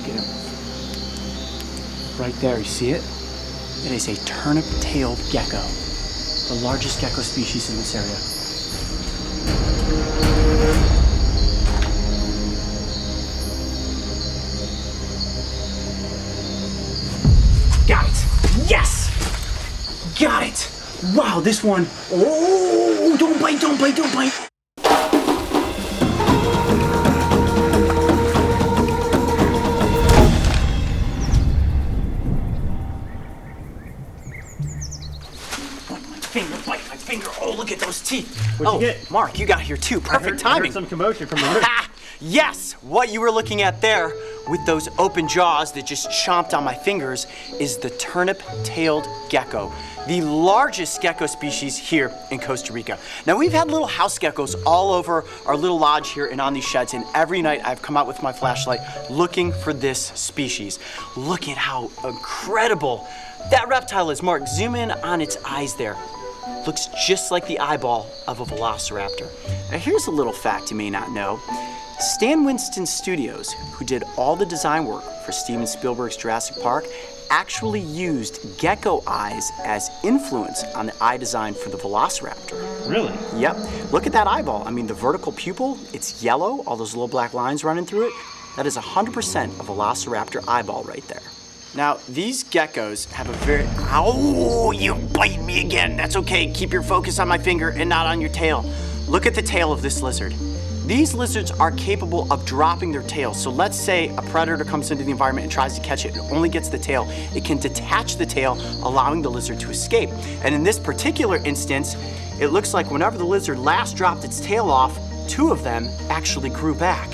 at him. Right there, you see it? It is a turnip-tailed gecko, the largest gecko species in this area. Got it! Yes! Got it! Wow, this one. Oh, don't bite, don't bite, don't bite. Bite my finger. Oh, look at those teeth. What'd you get? Mark, you got here too. Perfect timing. I heard some commotion from the roof. Yes, what you were looking at there with those open jaws that just chomped on my fingers is the turnip-tailed gecko, the largest gecko species here in Costa Rica. Now, we've had little house geckos all over our little lodge here and on these sheds, and every night I've come out with my flashlight looking for this species. Look at how incredible that reptile is. Mark, zoom in on its eyes there. Looks just like the eyeball of a velociraptor. Now, here's a little fact you may not know. Stan Winston Studios, who did all the design work for Steven Spielberg's Jurassic Park, actually used gecko eyes as influence on the eye design for the velociraptor. Really? Yep. Look at that eyeball. I mean, the vertical pupil, it's yellow, all those little black lines running through it. That is 100% a velociraptor eyeball right there. Now, these geckos have a very... Ow, you bite me again. That's okay. Keep your focus on my finger and not on your tail. Look at the tail of this lizard. These lizards are capable of dropping their tail. So let's say a predator comes into the environment and tries to catch it and only gets the tail. It can detach the tail, allowing the lizard to escape. And in this particular instance, it looks like whenever the lizard last dropped its tail off, two of them actually grew back.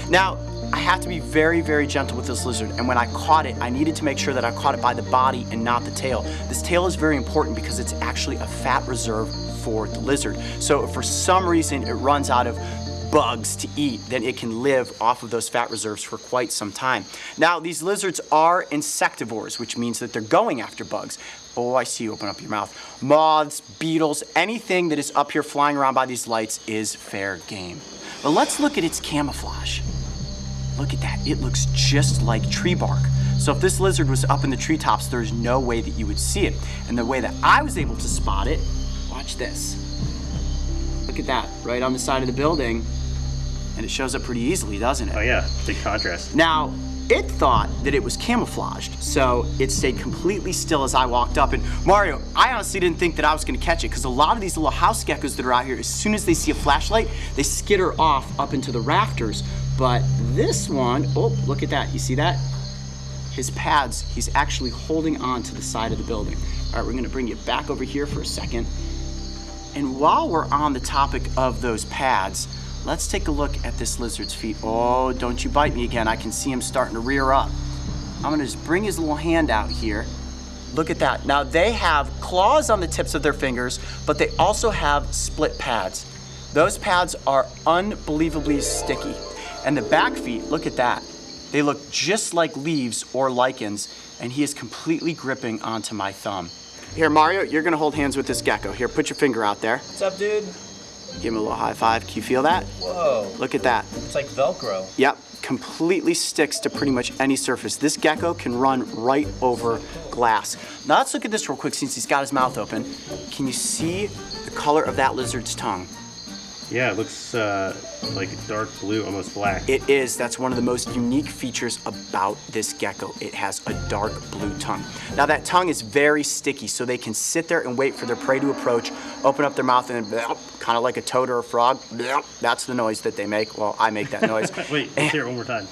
Now, I have to be very, very gentle with this lizard, and when I caught it, I needed to make sure that I caught it by the body and not the tail. This tail is very important because it's actually a fat reserve for the lizard. So if for some reason it runs out of bugs to eat, then it can live off of those fat reserves for quite some time. Now, these lizards are insectivores, which means that they're going after bugs. Oh, I see you open up your mouth. Moths, beetles, anything that is up here flying around by these lights is fair game. But let's look at its camouflage. Look at that, it looks just like tree bark. So if this lizard was up in the treetops, there's no way that you would see it. And the way that I was able to spot it, watch this. Look at that, right on the side of the building. And it shows up pretty easily, doesn't it? Oh yeah, big contrast. Now, it thought that it was camouflaged, so it stayed completely still as I walked up. And Mario, I honestly didn't think that I was gonna catch it, because a lot of these little house geckos that are out here, as soon as they see a flashlight, they skitter off up into the rafters. But this one, oh, look at that, you see that? His pads, he's actually holding on to the side of the building. All right, we're gonna bring you back over here for a second. And while we're on the topic of those pads, let's take a look at this lizard's feet. Oh, don't you bite me again. I can see him starting to rear up. I'm gonna just bring his little hand out here. Look at that. Now they have claws on the tips of their fingers, but they also have split pads. Those pads are unbelievably sticky. And the back feet, look at that. They look just like leaves or lichens, and he is completely gripping onto my thumb. Here, Mario, you're gonna hold hands with this gecko. Here, put your finger out there. What's up, dude? Give him a little high five. Can you feel that? Whoa. Look at that. It's like Velcro. Yep, completely sticks to pretty much any surface. This gecko can run right over glass. Now let's look at this real quick since he's got his mouth open. Can you see the color of that lizard's tongue? Yeah, it looks like dark blue, almost black. It is. That's one of the most unique features about this gecko. It has a dark blue tongue. Now that tongue is very sticky, so they can sit there and wait for their prey to approach, open up their mouth, and kind of like a toad or a frog. That's the noise that they make. Well, I make that noise. Wait, let's hear it one more time.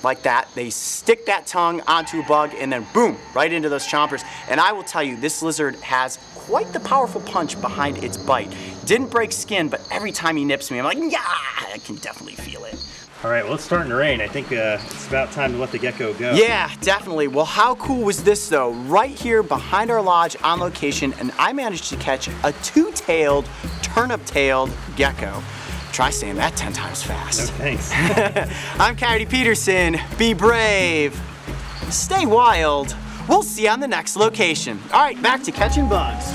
Like that. They stick that tongue onto a bug and then boom, right into those chompers. And I will tell you, this lizard has quite the powerful punch behind its bite. Didn't break skin, but every time he nips me, I'm like, yeah, I can definitely feel it. All right, well, it's starting to rain. I think it's about time to let the gecko go. Yeah, definitely. Well, how cool was this, though? Right here behind our lodge on location, and I managed to catch a two-tailed, turnip-tailed gecko. Try saying that 10 times fast. No, thanks. I'm Coyote Peterson. Be brave. Stay wild. We'll see you on the next location. All right, back to catching bugs.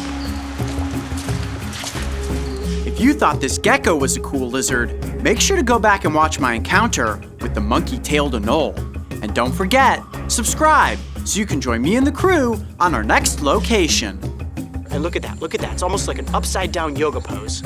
If you thought this gecko was a cool lizard, make sure to go back and watch my encounter with the monkey-tailed anole. And don't forget, subscribe so you can join me and the crew on our next location. And look at that, it's almost like an upside down yoga pose.